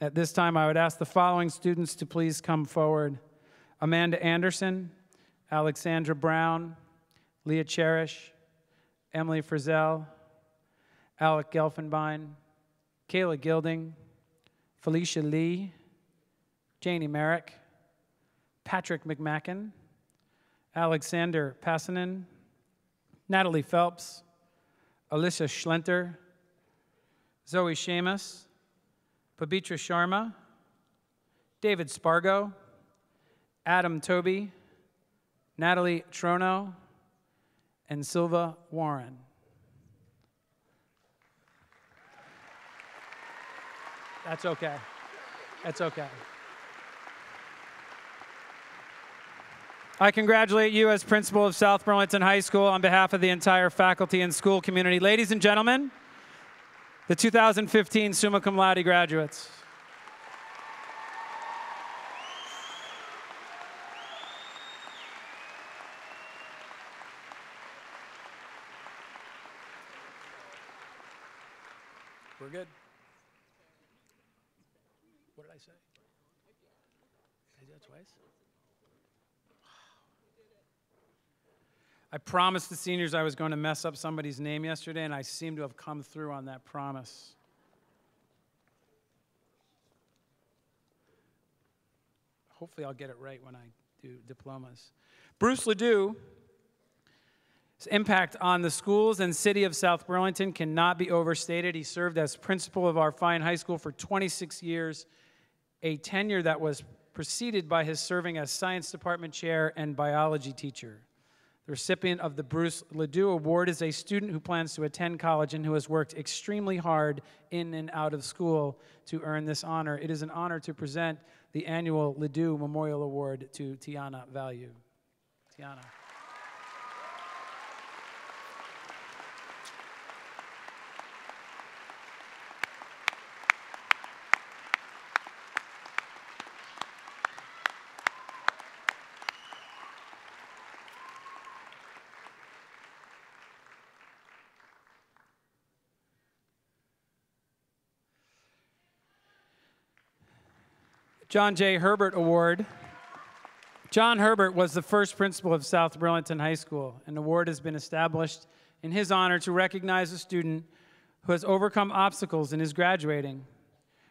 At this time, I would ask the following students to please come forward: Amanda Anderson, Alexandra Brown, Leah Cherish, Emily Frizzell, Alec Gelfenbein, Kayla Gilding, Felicia Lee, Janie Merrick, Patrick McMacken, Alexander Passanen, Natalie Phelps, Alyssa Schlenter, Zoe Seamus, Pabitra Sharma, David Spargo, Adam Toby, Natalie Trono, and Silva Warren. That's okay. That's okay. I congratulate you as principal of South Burlington High School on behalf of the entire faculty and school community. Ladies and gentlemen, the 2015 summa cum laude graduates. We're good. What did I say? Did I do that twice? I promised the seniors I was going to mess up somebody's name yesterday, and I seem to have come through on that promise. Hopefully I'll get it right when I do diplomas. Bruce Ledoux, his impact on the schools and city of South Burlington cannot be overstated. He served as principal of our fine high school for 26 years, a tenure that was preceded by his serving as science department chair and biology teacher. The recipient of the Bruce Ledoux Award is a student who plans to attend college and who has worked extremely hard in and out of school to earn this honor. It is an honor to present the annual Ledoux Memorial Award to Tiana Value. Tiana. John J. Herbert Award. John Herbert was the first principal of South Burlington High School. An award has been established in his honor to recognize a student who has overcome obstacles in his graduating.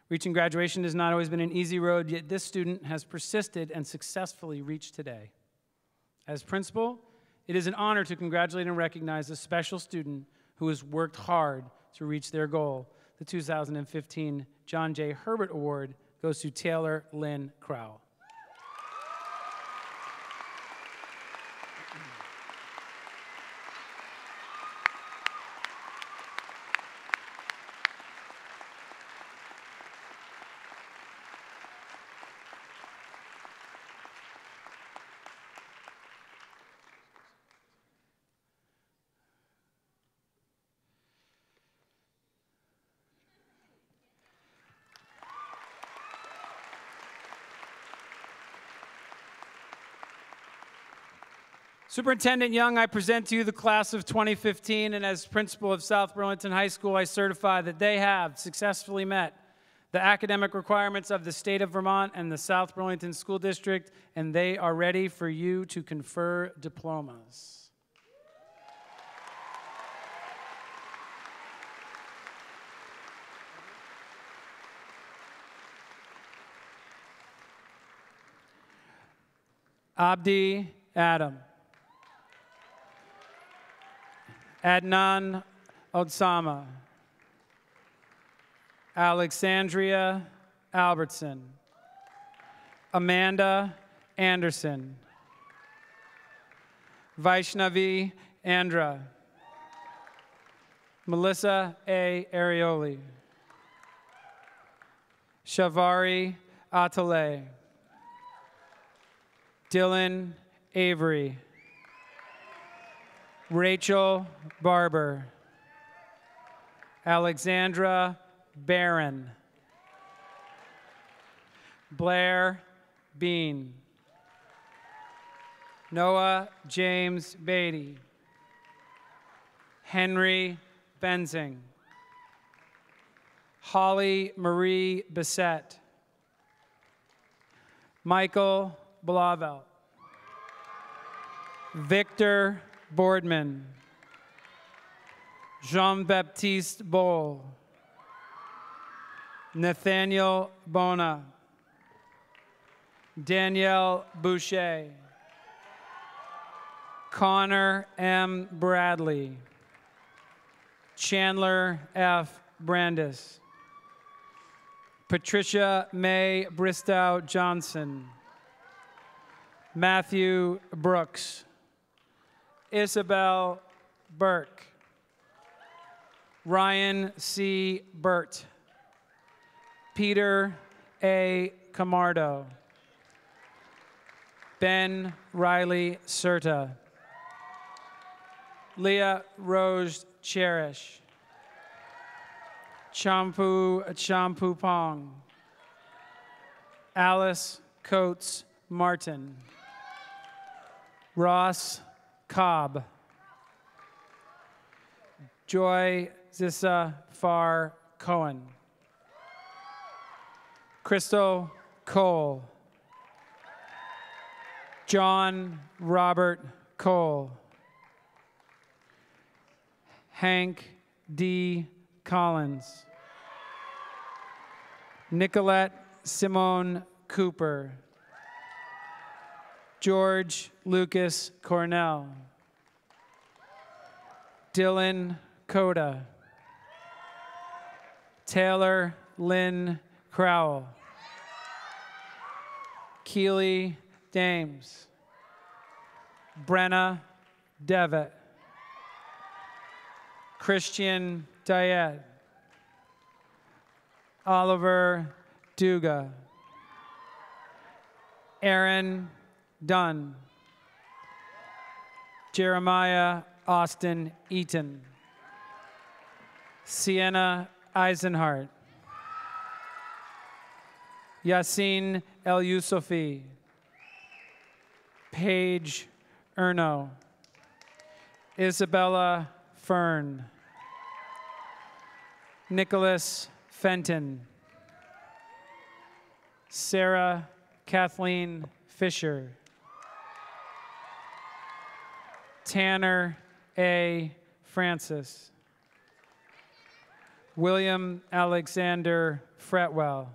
Reaching graduation has not always been an easy road, yet this student has persisted and successfully reached today. As principal, it is an honor to congratulate and recognize a special student who has worked hard to reach their goal. The 2015 John J. Herbert Award goes to Taylor Lynn Crowell. Superintendent Young, I present to you the class of 2015, and as principal of South Burlington High School, I certify that they have successfully met the academic requirements of the state of Vermont and the South Burlington School District, and they are ready for you to confer diplomas. Abdi Adam. Adnan Odsama. Alexandria Albertson. Amanda Anderson. Vaishnavi Andra. Melissa A. Arioli. Shavari Atale. Dylan Avery. Rachel Barber. Alexandra Barron. Blair Bean. Noah James Beatty. Henry Benzing. Holly Marie Bissett. Michael Blavel. Victor Boardman. Jean-Baptiste Boll. Nathaniel Bona. Danielle Boucher. Connor M. Bradley. Chandler F. Brandis. Patricia May Bristow Johnson. Matthew Brooks. Isabel Burke. Ryan C. Burt. Peter A. Camardo. Ben Riley Serta. Leah Rose Cherish. Champu Pong. Alice Coates Martin. Ross Cobb. Joy Zissa Farr Cohen. Crystal Cole. John Robert Cole. Hank D. Collins. Nicolette Simone Cooper. George Lucas Cornell. Dylan Coda. Taylor Lynn Crowell. Keely Dames. Brenna Devitt. Christian Diet. Oliver Duga. Aaron Dunn. Jeremiah Austin Eaton. Sienna Eisenhart. Yassine El Yusufi. Paige Erno. Isabella Fern. Nicholas Fenton. Sarah Kathleen Fisher. Tanner A. Francis. William Alexander Fretwell.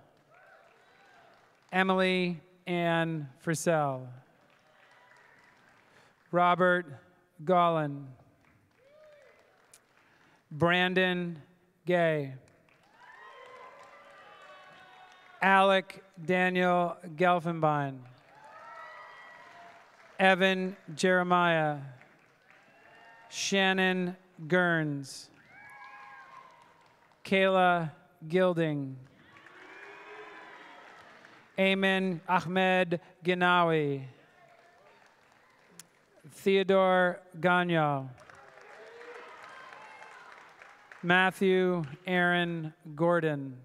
Emily Ann Frisell. Robert Gollin. Brandon Gay. Alec Daniel Gelfenbein. Evan Jeremiah. Shannon Gerns. Kayla Gilding. Ayman Ahmed Ginawi. Theodore Gagnon. Matthew Aaron Gordon.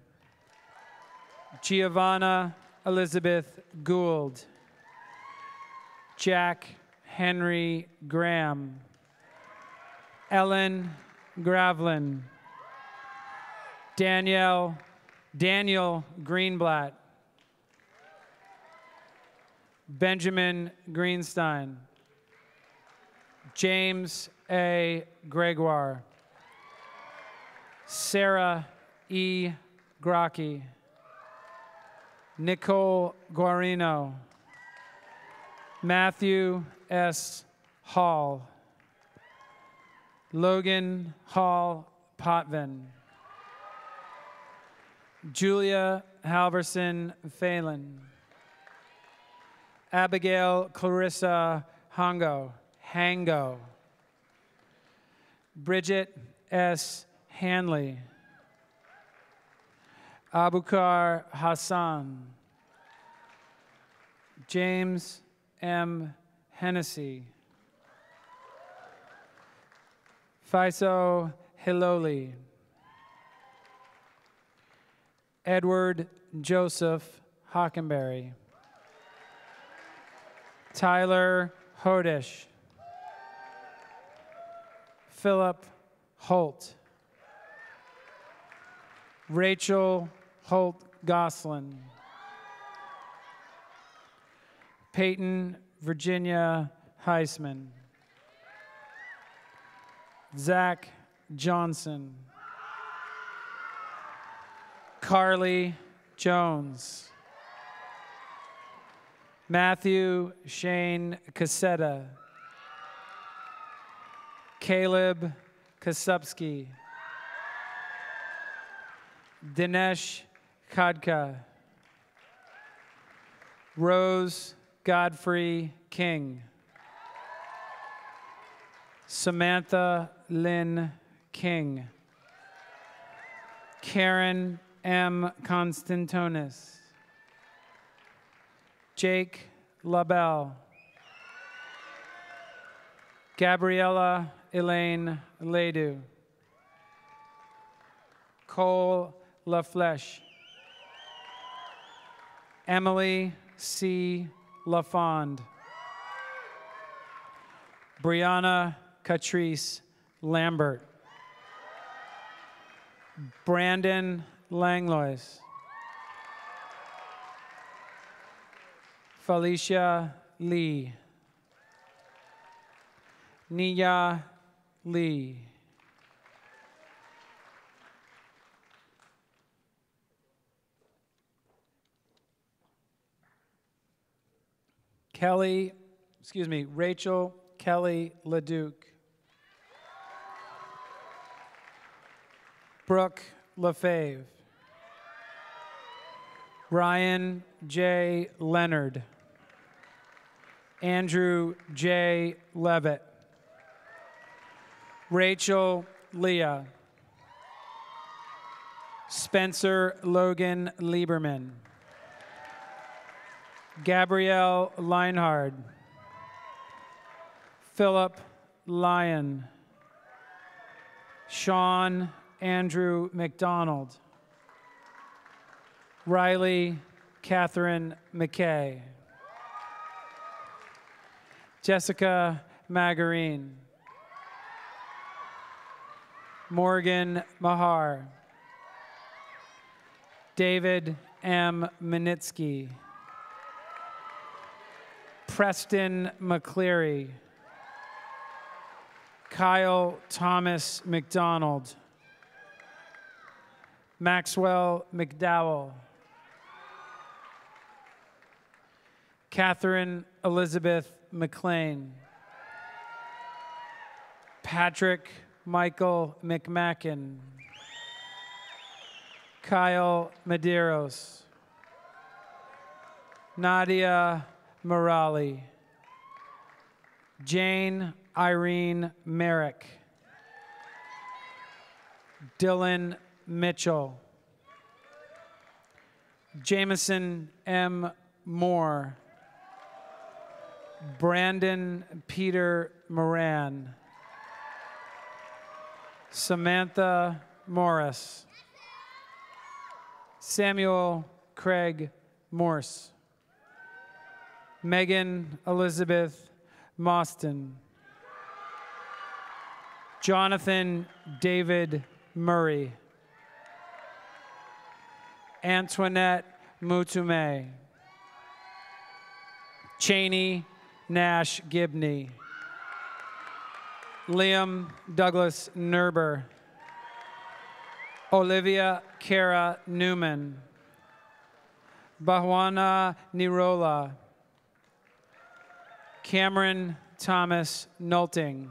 Giovanna Elizabeth Gould. Jack Henry Graham. Ellen Gravlin. Daniel Greenblatt. Benjamin Greenstein. James A. Gregoire. Sarah E. Grocki. Nicole Guarino. Matthew S. Hall. Logan Hall Potvin. Julia Halverson Phelan. Abigail Clarissa Hango. Bridget S. Hanley. Abukar Hassan. James M. Hennessy. Faiso Hiloli. Edward Joseph Hockenberry. Tyler Hodish. Philip Holt. Rachel Holt Goslin. Peyton Virginia Heisman. Zach Johnson. Carly Jones. Matthew Shane Cassetta. Caleb Kasupski. Dinesh Khadka. Rose Godfrey King. Samantha Lynn King. Karen M. Constantonis. Jake LaBelle. Gabriella Elaine Ledoux. Cole LaFleche. Emily C. LaFond. Brianna Catrice Lambert. Brandon Langlois. Felicia Lee. Nia Lee. Rachel Kelly LeDuc. Brooke LaFave. Ryan J. Leonard. Andrew J. Levitt. Rachel Leah. Spencer Logan Lieberman. Gabrielle Leinhard. Philip Lyon. Sean Andrew McDonald. Riley Catherine McKay. Jessica Magarine. Morgan Mahar. David M. Minitsky. Preston McCleary. Kyle Thomas McDonald. Maxwell McDowell. Catherine Elizabeth McLean. Patrick Michael McMacken. Kyle Medeiros. Nadia Morali. Jane Irene Merrick. Dylan Mitchell. Jameson M. Moore. Brandon Peter Moran. Samantha Morris. Samuel Craig Morse. Megan Elizabeth Mostyn. Jonathan David Murray. Antoinette Mutume. Cheney Nash Gibney. Liam Douglas Nerber. Olivia Kara Newman. Bahwana Nirola. Cameron Thomas Nolting.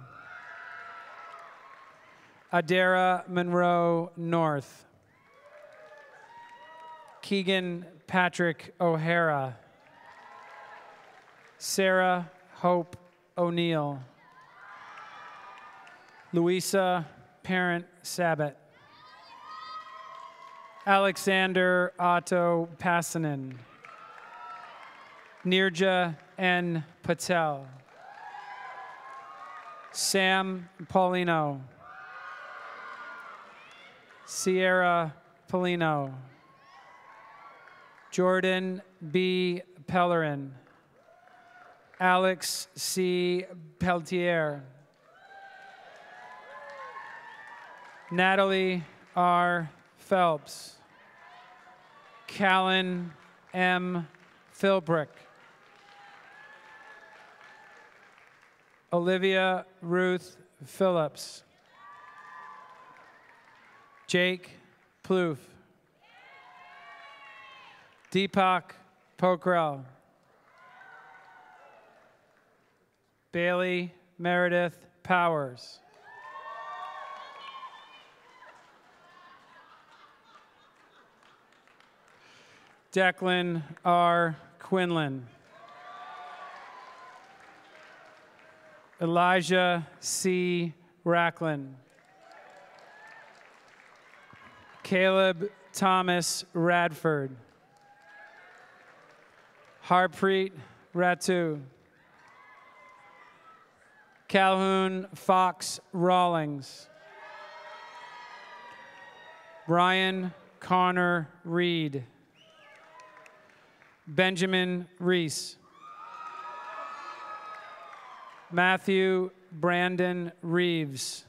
Adara Monroe North. Keegan Patrick O'Hara. Sarah Hope O'Neill. Louisa Parent Sabat. Alexander Otto Passanen. Nirja N. Patel. Sam Paulino. Sierra Polino. Jordan B. Pellerin. Alex C. Peltier. Natalie R. Phelps. Callan M. Philbrick. Olivia Ruth Phillips. Jake Plouffe. Deepak Pokhrel. Bailey Meredith Powers. Declan R. Quinlan. Elijah C. Racklin. Caleb Thomas Radford. Harpreet Ratu. Calhoun Fox Rawlings. Brian Connor Reed. Benjamin Reese. Matthew Brandon Reeves.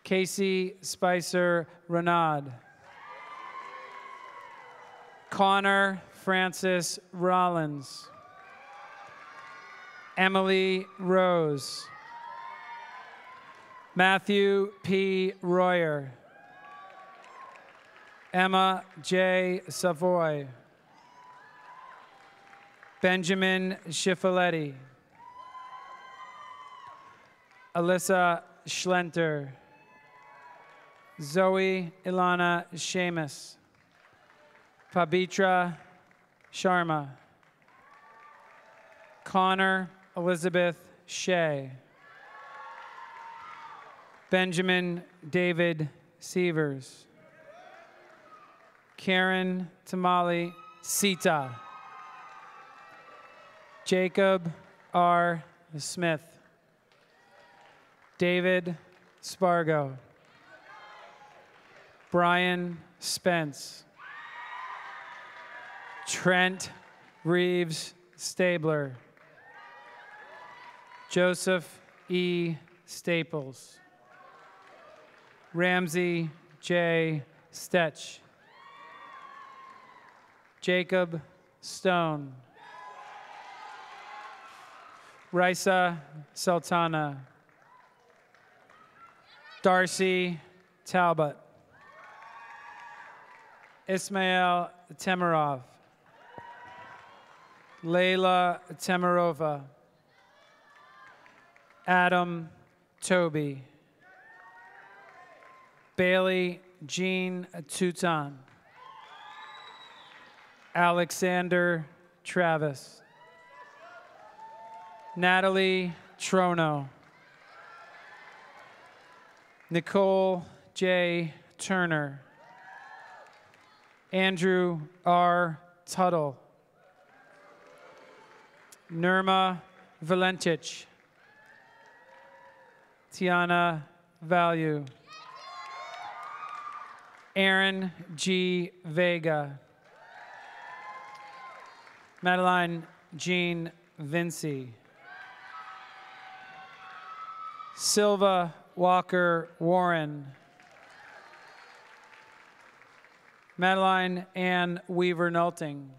Casey Spicer Renaud. Connor Francis Rollins. Emily Rose. Matthew P. Royer. Emma J. Savoy. Benjamin Schifoletti. Alyssa Schlenter. Zoe Ilana Seamus. Pabitra Sharma. Connor Elizabeth Shea. Benjamin David Sievers. Karen Tamali Sita. Jacob R. Smith. David Spargo. Brian Spence. Trent Reeves Stabler. Joseph E. Staples. Ramsey J. Stetch. Jacob Stone. Raisa Sultana. Darcy Talbot. Ismail Temirov. Layla Temirova. Adam Toby. Bailey Jean Tuton. Alexander Travis. Natalie Trono. Nicole J. Turner. Andrew R. Tuttle. Nirma Valentich. Tiana Value. Aaron G. Vega. Madeline Jean Vinci. Silva Walker Warren. Madeline Ann Weaver Nolting.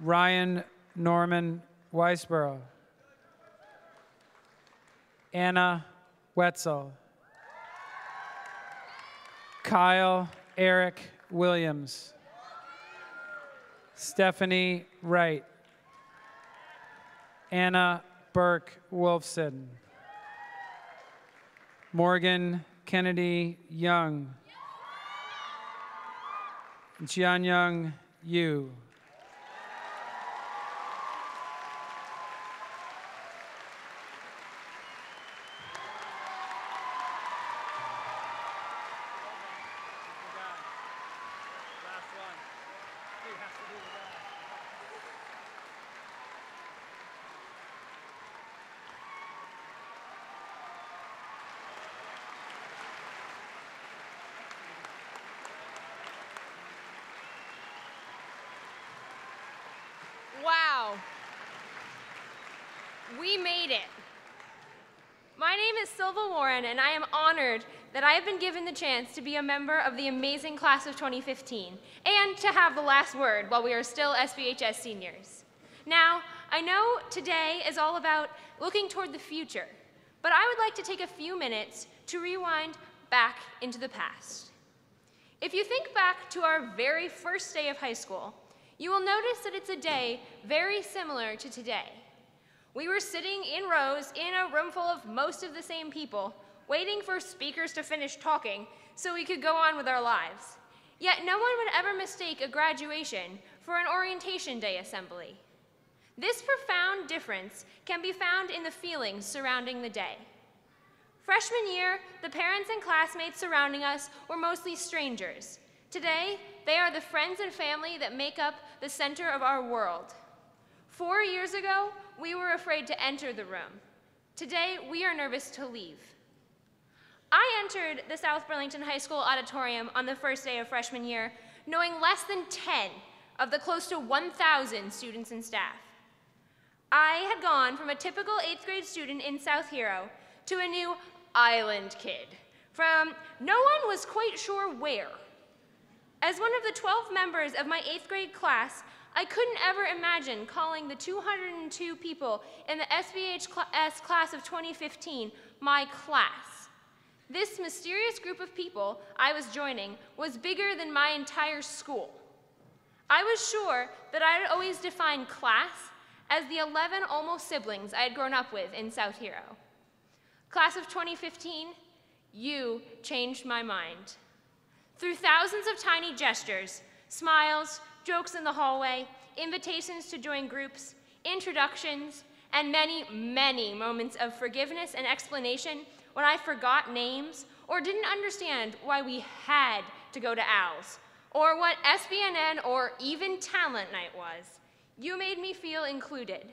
Ryan Norman Weisborough. Anna Wetzel. Kyle Eric Williams. Stephanie Wright. Anna Burke Wolfson. Morgan Kennedy Young. Jianyang Yu. Wow. We made it. My name is Silva Warren, and I am honored that I have been given the chance to be a member of the amazing class of 2015, and to have the last word while we are still SBHS seniors. Now, I know today is all about looking toward the future, but I would like to take a few minutes to rewind back into the past. If you think back to our very first day of high school, you will notice that it's a day very similar to today. We were sitting in rows in a room full of most of the same people, waiting for speakers to finish talking so we could go on with our lives. Yet no one would ever mistake a graduation for an orientation day assembly. This profound difference can be found in the feelings surrounding the day. Freshman year, the parents and classmates surrounding us were mostly strangers. Today, they are the friends and family that make up the center of our world. 4 years ago, we were afraid to enter the room. Today, we are nervous to leave. I entered the South Burlington High School auditorium on the first day of freshman year, knowing less than 10 of the close to 1,000 students and staff. I had gone from a typical 8th grade student in South Hero to a new island kid, from no one was quite sure where. As one of the 12 members of my 8th grade class, I couldn't ever imagine calling the 202 people in the SBHS class of 2015 my class. This mysterious group of people I was joining was bigger than my entire school. I was sure that I had always defined class as the 11 almost siblings I had grown up with in South Hero. Class of 2015, you changed my mind. Through thousands of tiny gestures, smiles, jokes in the hallway, invitations to join groups, introductions, and many, many moments of forgiveness and explanation when I forgot names or didn't understand why we had to go to OWLS, or what SBNN or even Talent Night was, you made me feel included.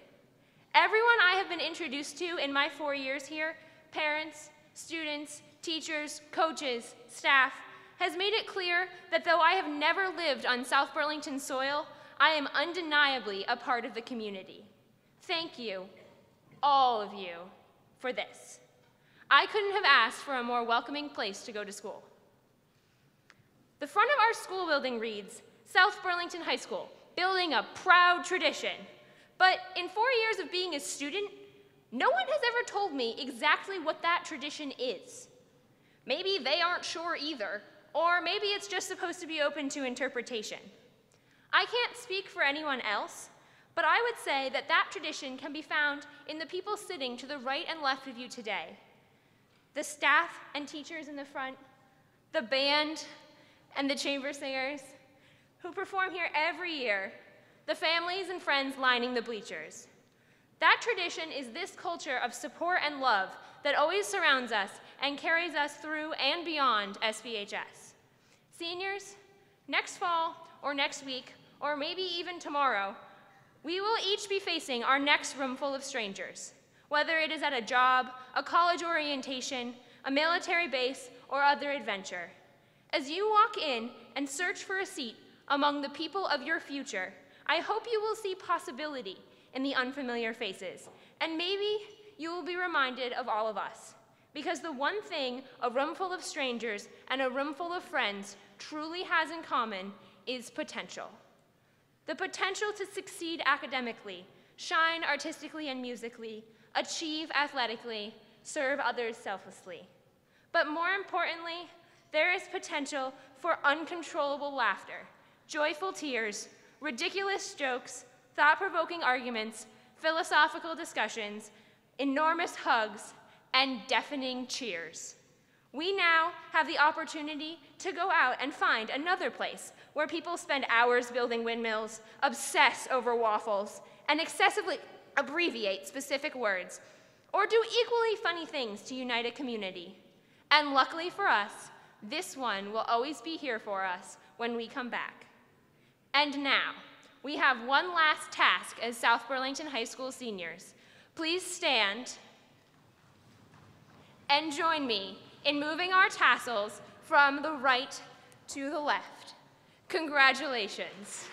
Everyone I have been introduced to in my 4 years here, parents, students, teachers, coaches, staff, has made it clear that though I have never lived on South Burlington soil, I am undeniably a part of the community. Thank you, all of you, for this. I couldn't have asked for a more welcoming place to go to school. The front of our school building reads, South Burlington High School, building a proud tradition. But in 4 years of being a student, no one has ever told me exactly what that tradition is. Maybe they aren't sure either, or maybe it's just supposed to be open to interpretation. I can't speak for anyone else, but I would say that that tradition can be found in the people sitting to the right and left of you today. The staff and teachers in the front, the band and the chamber singers who perform here every year, the families and friends lining the bleachers. That tradition is this culture of support and love that always surrounds us and carries us through and beyond SBHS. Seniors, next fall or next week, or maybe even tomorrow, we will each be facing our next room full of strangers, whether it is at a job, a college orientation, a military base, or other adventure. As you walk in and search for a seat among the people of your future, I hope you will see possibility in the unfamiliar faces, and maybe you will be reminded of all of us. Because the one thing a room full of strangers and a room full of friends truly has in common is potential. The potential to succeed academically, shine artistically and musically, achieve athletically, serve others selflessly. But more importantly, there is potential for uncontrollable laughter, joyful tears, ridiculous jokes, thought-provoking arguments, philosophical discussions, enormous hugs, and deafening cheers. We now have the opportunity to go out and find another place where people spend hours building windmills, obsess over waffles, and excessively abbreviate specific words, or do equally funny things to unite a community. And luckily for us, this one will always be here for us when we come back. And now, we have one last task as South Burlington High School seniors. Please stand and join me in moving our tassels from the right to the left. Congratulations.